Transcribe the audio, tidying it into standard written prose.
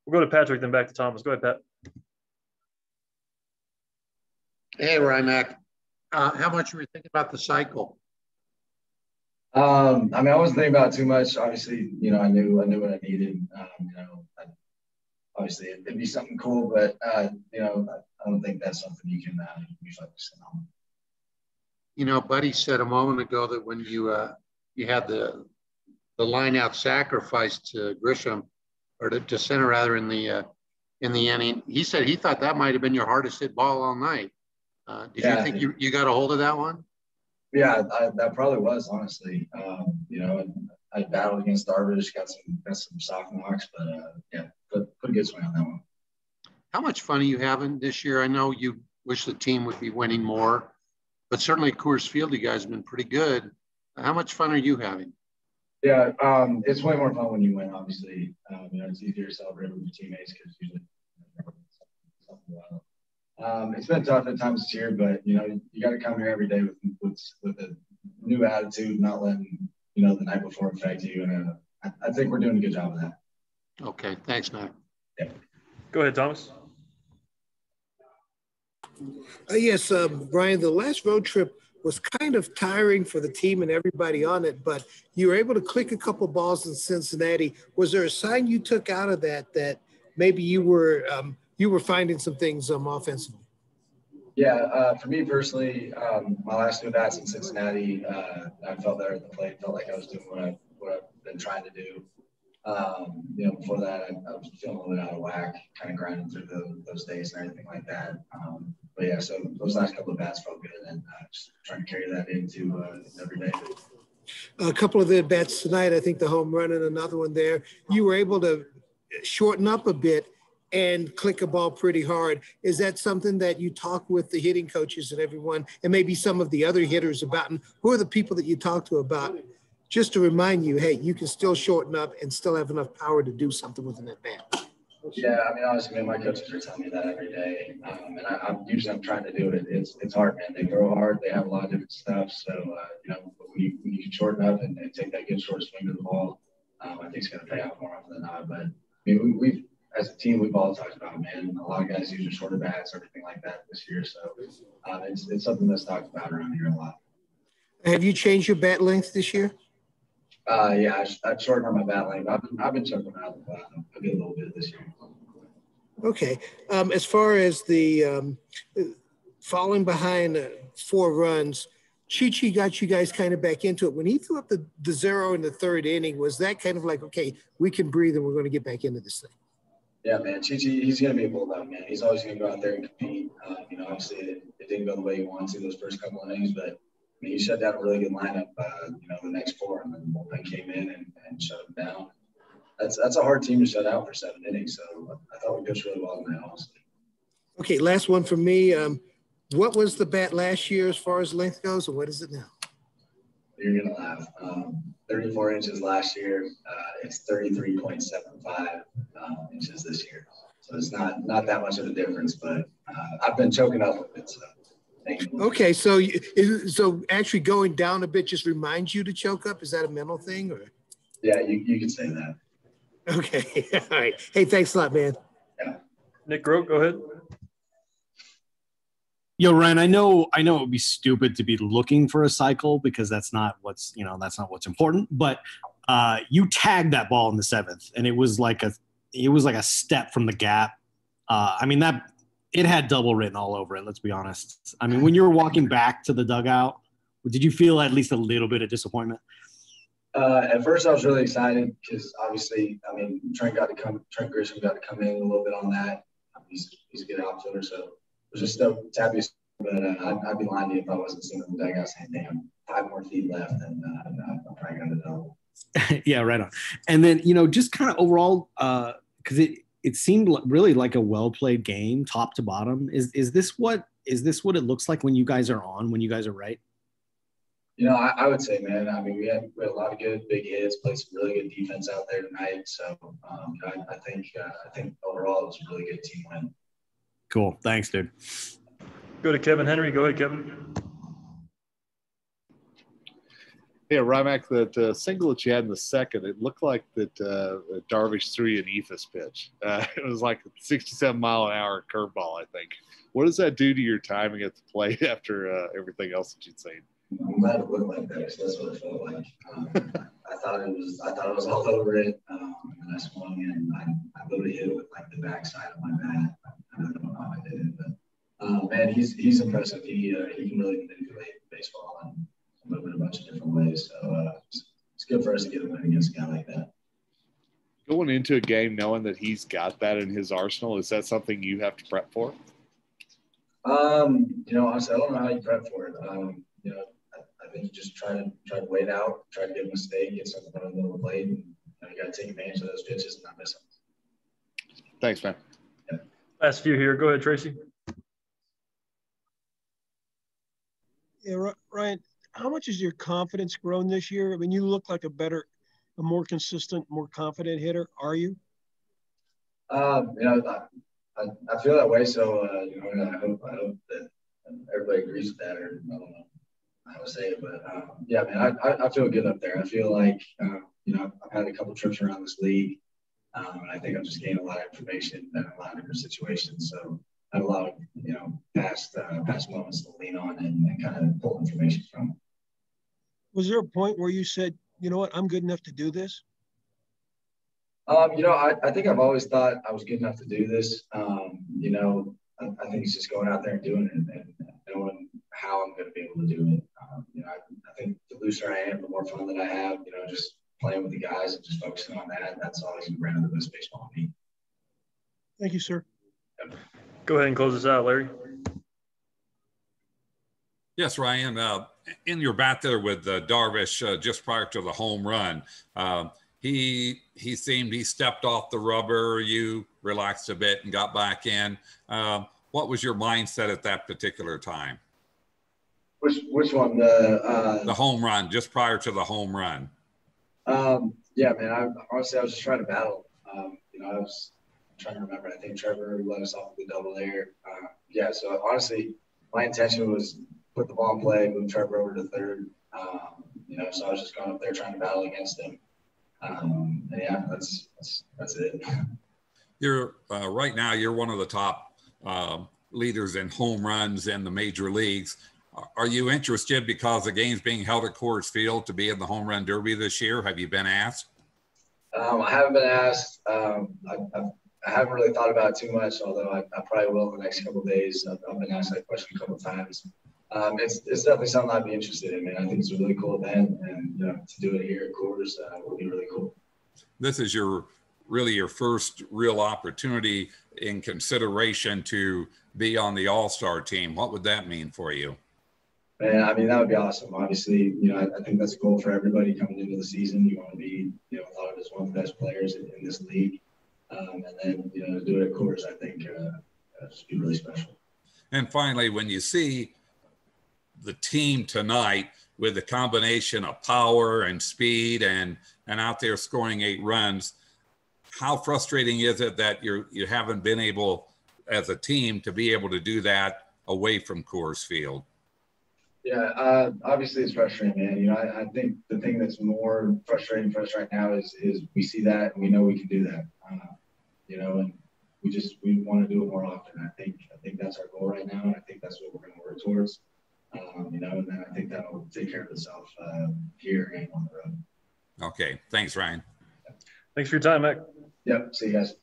We'll go to Patrick, then back to Thomas. Go ahead, Pat. Hey, Rymac. How much were you thinking about the cycle? I wasn't thinking about it too much. Obviously, I knew what I needed. Obviously it'd be something cool, but I don't think that's something you can usually focus on. Buddy said a moment ago that when you had the line out sacrifice to Grisham, or to center rather, in the inning, he said he thought that might have been your hardest hit ball all night. Did you think you got a hold of that one? Yeah, that probably was, honestly. I battled against Darvish, got some soft knocks, but put a good swing on that one. How much fun are you having this year? I know you wish the team would be winning more, but certainly Coors Field, you guys have been pretty good. How much fun are you having? Yeah, it's way more fun when you win, obviously. It's easier to celebrate with your teammates because usually something wild. It's been tough at times this year, but, you got to come here every day with a new attitude, not letting, the night before affect you. And I think we're doing a good job of that. Okay. Thanks, Matt. Yeah. Go ahead, Thomas. Yes, Brian, the last road trip was kind of tiring for the team and everybody on it, but you were able to click a couple balls in Cincinnati. Was there a sign you took out of that maybe you were finding some things offensively? Yeah, for me personally, my last two bats in Cincinnati, I felt better at the plate. Felt like I was doing what I've been trying to do. Before that, I was feeling a little bit out of whack, kind of grinding through those days and everything like that. So those last couple of bats felt good, and just trying to carry that into every day. A couple of the bats tonight, I think the home run and another one there, you were able to shorten up a bit and click a ball pretty hard. Is that something that you talk with the hitting coaches and everyone, and maybe some of the other hitters about, and who are the people that you talk to about, just to remind you, hey, you can still shorten up and still have enough power to do something with an at-bat? Yeah, honestly, my coaches are telling me that every day, and I'm trying to do it. It's hard, man. They throw hard. They have a lot of different stuff. So, when you can shorten up and take that good short swing to the ball, I think it's going to pay off more often than not. But we've as a team, we've all talked about, man, a lot of guys using shorter bats, everything like that this year. So it's something that's talked about around here a lot. Have you changed your bat length this year? Yeah, I've shortened my bat length. I've been choking out a good little bit this year. Okay. As far as the falling behind 4 runs, Chi got you guys kind of back into it. When he threw up the 0 in the 3rd inning, was that kind of like, okay, we can breathe and we're going to get back into this thing? Yeah, man. He's going to be a bulldog, man. He's always going to go out there and compete. Obviously it didn't go the way he wanted to those first couple of innings, but he shut down a really good lineup, the next 4, and then the bullpen came in and shut him down. That's a hard team to shut out for 7 innings, so I thought we pitched really well in that, honestly. Okay, last one from me. What was the bat last year as far as length goes, and what is it now? You're going to laugh. 34 inches last year. It's 33.75 inches this year. So it's not that much of a difference, but I've been choking up with it, so. Okay, so actually going down a bit just reminds you to choke up? Is that a mental thing, or? Yeah, you could say that. Okay, all right. Hey, thanks a lot, man. Yeah. Nick Grote, go ahead. Yo, Ryan, I know it would be stupid to be looking for a cycle because that's not what's important. But you tagged that ball in the 7th, and it was like a step from the gap. It had double written all over it. Let's be honest. When you were walking back to the dugout, did you feel at least a little bit of disappointment? At first, I was really excited because obviously, Trent Grisham got to come in a little bit on that. He's a good outfielder, so I was just stoked, happy. But I'd be lying to you if I wasn't sitting in the dugout saying, "Damn, 5 more feet left, and I'm probably going to double." Yeah, right on. And then just kind of overall, because it seemed really like a well-played game, top to bottom. Is this what it looks like when you guys are on, when you guys are right? I would say, man, we had a lot of good big hits, played some really good defense out there tonight. So I think overall it was a really good team win. Cool. Thanks, dude. Go to Kevin Henry. Go ahead, Kevin. Yeah, Rymack, that single that you had in the second, it looked like that Darvish threw you an ephus pitch. It was like a 67-mile-an-hour curveball, I think. What does that do to your timing at the plate after everything else that you'd seen? I'm glad it looked like that because that's what it felt like. I thought it was all over it, and I swung and I literally hit it with like the backside of my bat. I don't know how I did it, but man, he's impressive. He can really manipulate baseball and move in a bunch of different ways. So it's good for us to get a win against a guy like that. Going into a game knowing that he's got that in his arsenal, is that something you have to prep for? Honestly, I don't know how you prep for it. I think you just try to wait out, try to get a mistake, get something on the middle of the plate, and you got to take advantage of those pitches and not miss them. Thanks, man. Yeah. Last few here. Go ahead, Tracy. Yeah, Ryan, how much has your confidence grown this year? I mean, you look like a more consistent, more confident hitter. Are you? I feel that way. So, and I hope that everybody agrees with that, or I don't know how to say it, but yeah, man, I feel good up there. I feel like, I've had a couple trips around this league, and I think I've just gained a lot of information in a lot of different situations. So I have a lot of, past moments to lean on and kind of pull information from. Was there a point where you said, you know what, I'm good enough to do this? I think I've always thought I was good enough to do this. I think it's just going out there and doing it and knowing how I'm going to be able to do it. I think the looser I am, the more fun that I have, just playing with the guys and just focusing on that. That's always going to bring the best baseball in me. Thank you, sir. Yep. Go ahead and close this out, Larry. Yes, Ryan. In your bat there with Darvish just prior to the home run, he seemed he stepped off the rubber. You relaxed a bit and got back in. What was your mindset at that particular time? Which one? The home run, just prior to the home run. Yeah, man. Honestly, I was just trying to battle. I was trying to remember. I think Trevor let us off with the double there. Yeah. So honestly, my intention was put the ball in play, move Trevor over to third. So I was just going up there trying to battle against him. And yeah, that's it. You're right now. You're one of the top leaders in home runs in the major leagues. Are you interested, because the game's being held at Coors Field, to be in the home run derby this year? Have you been asked? I haven't been asked. I haven't really thought about it too much, although I probably will in the next couple of days. I've been asked that question a couple of times. It's definitely something I'd be interested in, man. I think it's a really cool event, and to do it here at Coors would be really cool. This is really your first real opportunity in consideration to be on the All-Star team. What would that mean for you? Man, I mean, that would be awesome. Obviously, I think that's a goal for everybody coming into the season. You want to be, thought of as one of the best players in this league. And then, to do it at Coors, I think just be really special. And finally, when you see the team tonight with the combination of power and speed and out there scoring 8 runs, how frustrating is it that you haven't been able as a team to be able to do that away from Coors Field? Yeah, obviously it's frustrating, man. I think the thing that's more frustrating for us right now is we see that and we know we can do that. And we want to do it more often. I think that's our goal right now, and I think that's what we're going to work towards. And then I think that'll take care of itself here and on the road. Okay, thanks, Ryan. Thanks for your time, Mac. Yep, see you guys.